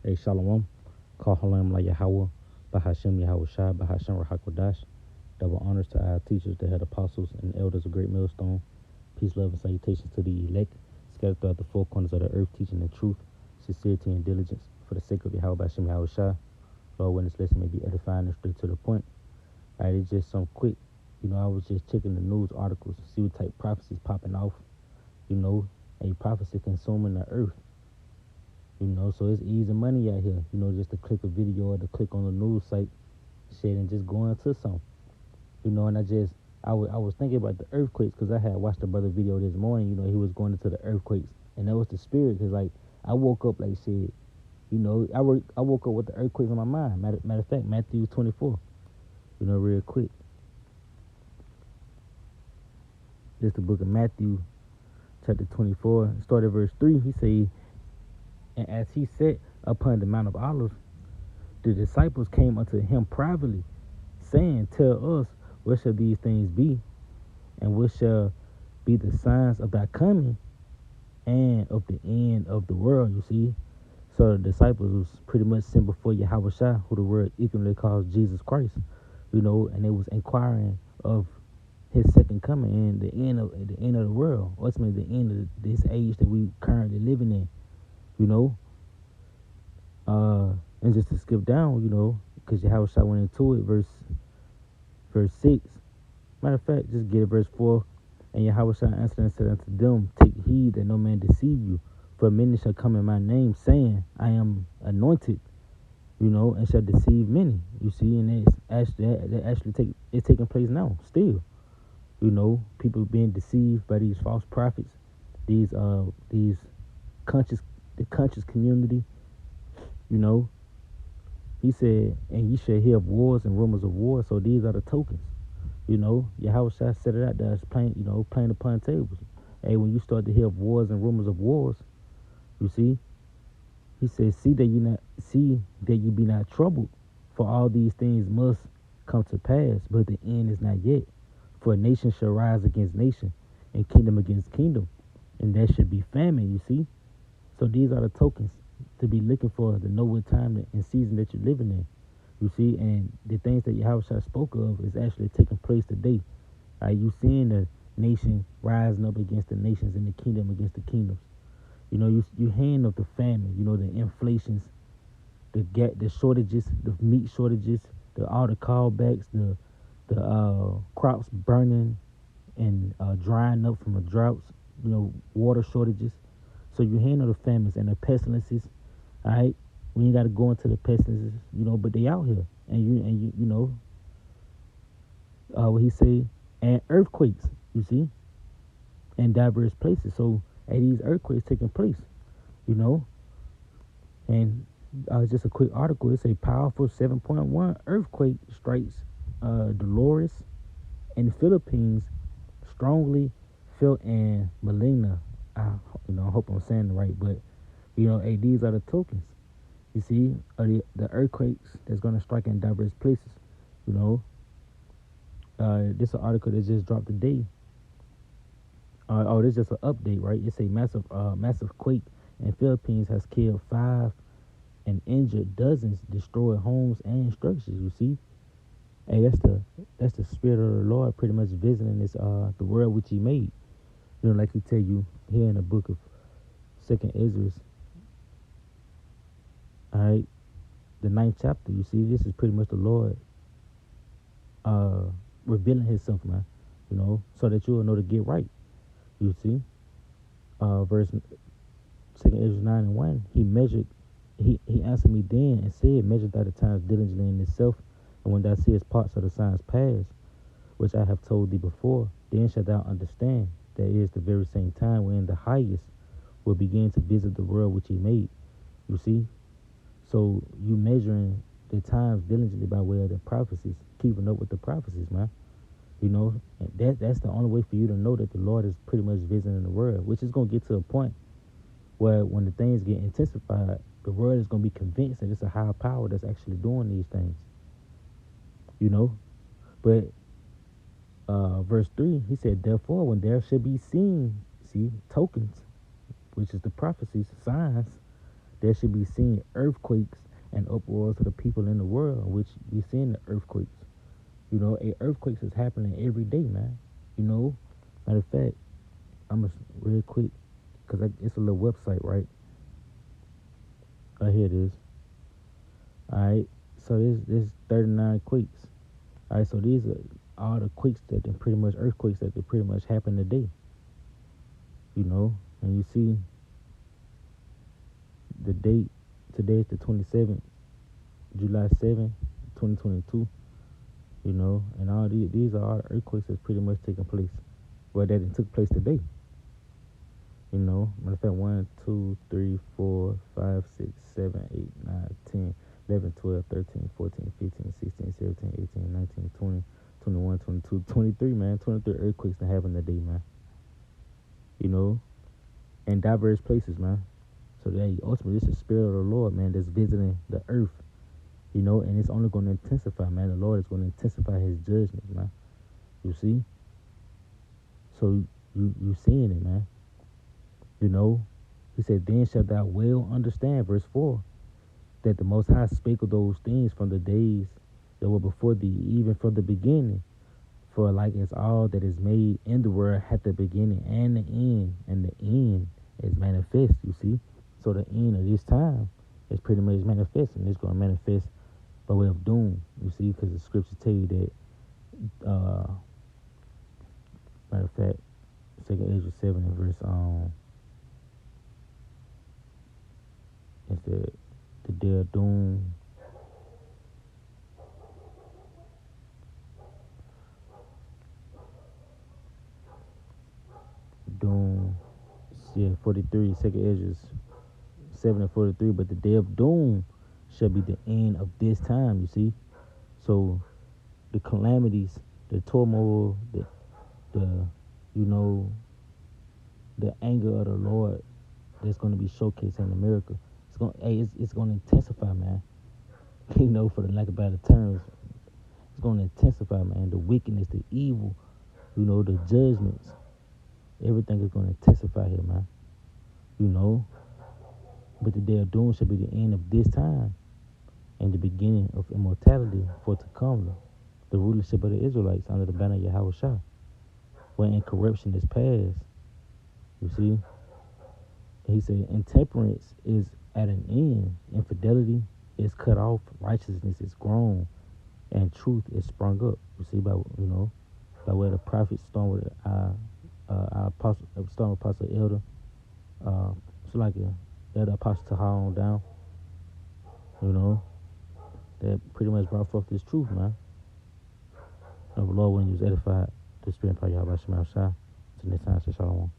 A Shalom, Kahalam La Yahweh, Bahashem Yahweh Shai, Bahashem Rahakodash. Double honors to our teachers, the head apostles, and elders of Great Millstone. Peace, love, and salutations to the elect, scattered throughout the four corners of the earth, teaching the truth, sincerity, and diligence. For the sake of Yahweh, Bahashem Yahweh Shai, Lord, when this lesson may be edifying and straight to the point. All right, it's just some quick. I was just checking the news articles to see what type of prophecies popping off. A prophecy consuming the earth. So it's easy money out here. Just to click a video or to click on the news site, shit, and just go into something. And I was thinking about the earthquakes because I had watched a brother video this morning. He was going into the earthquakes, and that was the spirit. Cause like I woke up like shit. I woke up with the earthquakes on my mind. Matter of fact, Matthew 24. Real quick. This the book of Matthew, chapter 24, started verse 3. He say, and as he sat upon the Mount of Olives, the disciples came unto him privately, saying, Tell us, what shall these things be? And what shall be the signs of thy coming and of the end of the world, you see? So the disciples was pretty much sent before Yahweh Shai, who the word equally calls Jesus Christ, and they was inquiring of his second coming and the end of the world, ultimately the end of this age that we currently living in, you know. And just to skip down, because Yahweh Shai went into it, verse 6. Matter of fact, just get it, verse 4. And Yahweh Shai answered and said unto them, Take heed that no man deceive you, for many shall come in my name, saying, I am anointed, and shall deceive many. You see, and it's taking place now, still. People being deceived by these false prophets, these the conscious community. He said, and ye shall hear of wars and rumors of wars. So these are the tokens. Yahweh Shai set it out there as plain upon tables. Hey, when you start to hear of wars and rumors of wars, you see, he says, see that ye be not troubled, for all these things must come to pass, but the end is not yet. For nation shall rise against nation, and kingdom against kingdom, and there should be famine, you see. So these are the tokens to be looking for, to know what time and season that you're living in, you see. And the things that Yahweh Shai spoke of is actually taking place today. You seeing the nation rising up against the nations and the kingdom against the kingdoms. You hearing of the famine, the inflations, the shortages, the meat shortages, all the callbacks, the crops burning and drying up from the droughts, water shortages. So you're hearing of the famines and the pestilences. All right, we ain't got to go into the pestilences, but they out here, and what he say, and earthquakes, you see, in diverse places. So these earthquakes taking place, and just a quick article. It's a powerful 7.1 earthquake strikes Dolores in the Philippines, strongly felt in Maligna. I hope I'm saying it right, but these are the tokens. You see, the earthquakes that's gonna strike in diverse places. This is an article that just dropped today. This is just an update, right? It's a massive quake in Philippines has killed 5 and injured dozens, destroyed homes and structures. You see, hey, that's the spirit of the Lord, pretty much visiting this the world which He made. Like He tell you here in the book of Second Ezra, all right, the 9th chapter. You see, this is pretty much the Lord revealing Himself, man. So that you will know to get right. You see, verse 2 Ezra 9:1. He answered me then and said, Measure thou the times diligently in itself, and when thou seest parts of the signs pass, which I have told thee before, then shalt thou understand that it is the very same time when the highest will begin to visit the world which He made. You see, so you measuring the times diligently by way of the prophecies, keeping up with the prophecies, man. And that's the only way for you to know that the Lord is pretty much visiting the world, which is gonna get to a point where when the things get intensified, the world is going to be convinced that it's a higher power that's actually doing these things. But verse 3, he said, Therefore, when there shall be seen, tokens, which is the prophecies, signs, there should be seeing earthquakes and uproars to the people in the world, which we seeing the earthquakes. You know, earthquakes is happening every day, man. You know, matter of fact, I'm just real quick because it's a little website, right? Here it is. All right, so this 39 quakes. All right, so these are all the quakes that they pretty much earthquakes that they pretty much happen today. You know, and you see the date. Today is the 27th, July 7th, 2022. You know, and all these are all the earthquakes that's pretty much taking place. Well, that it took place today. You know, matter of fact, 1, 2, 3, 4, 5, 6, 7, 8, 9, 10, 11, 12, 13, 14, 15, 16, 17, 18, 19, 20, 21, 22, 23, man. 23 earthquakes that happen today, man. You know, in diverse places, man. So that ultimately, this is the spirit of the Lord, man, that's visiting the earth. You know, and it's only going to intensify, man. The Lord is going to intensify His judgments, man. You see, so you seeing it, man. You know, He said, "Then shalt thou well understand," verse 4, "that the Most High spake of those things from the days that were before thee, even from the beginning. For like as all that is made in the world hath the beginning and the end, and the end is manifest." You see, so the end of this time is pretty much manifesting. It's going to manifest by way of doom. You see, because the scriptures tell you that. Matter of fact, Second Ezra 7 and verse it's the day of doom. Doom. Yeah, 43. Second Ezra 7 and 43. But the day of doom shall be the end of this time. You see, so the calamities, the turmoil, the you know the anger of the Lord that's going to be showcased in America. It's going to intensify, man. You know, for the lack of better terms, it's going to intensify, man. The wickedness, the evil, you know, the judgments, everything is going to intensify here, man. You know, but the day of doom shall be the end of this time and the beginning of immortality for to come. The rulership of the Israelites under the banner of Yahweh Shah, where incorruption is past. You see, he said, intemperance is at an end, infidelity is cut off, righteousness is grown, and truth is sprung up. You see, by where the prophets storm with our apostle, storm apostle elder, it's like elder apostle Tahar on down. You know, that pretty much brought forth this truth, man. Of the Lord when you was edified, the spirit of Yahweh Shema Shah. To next time, Shalom.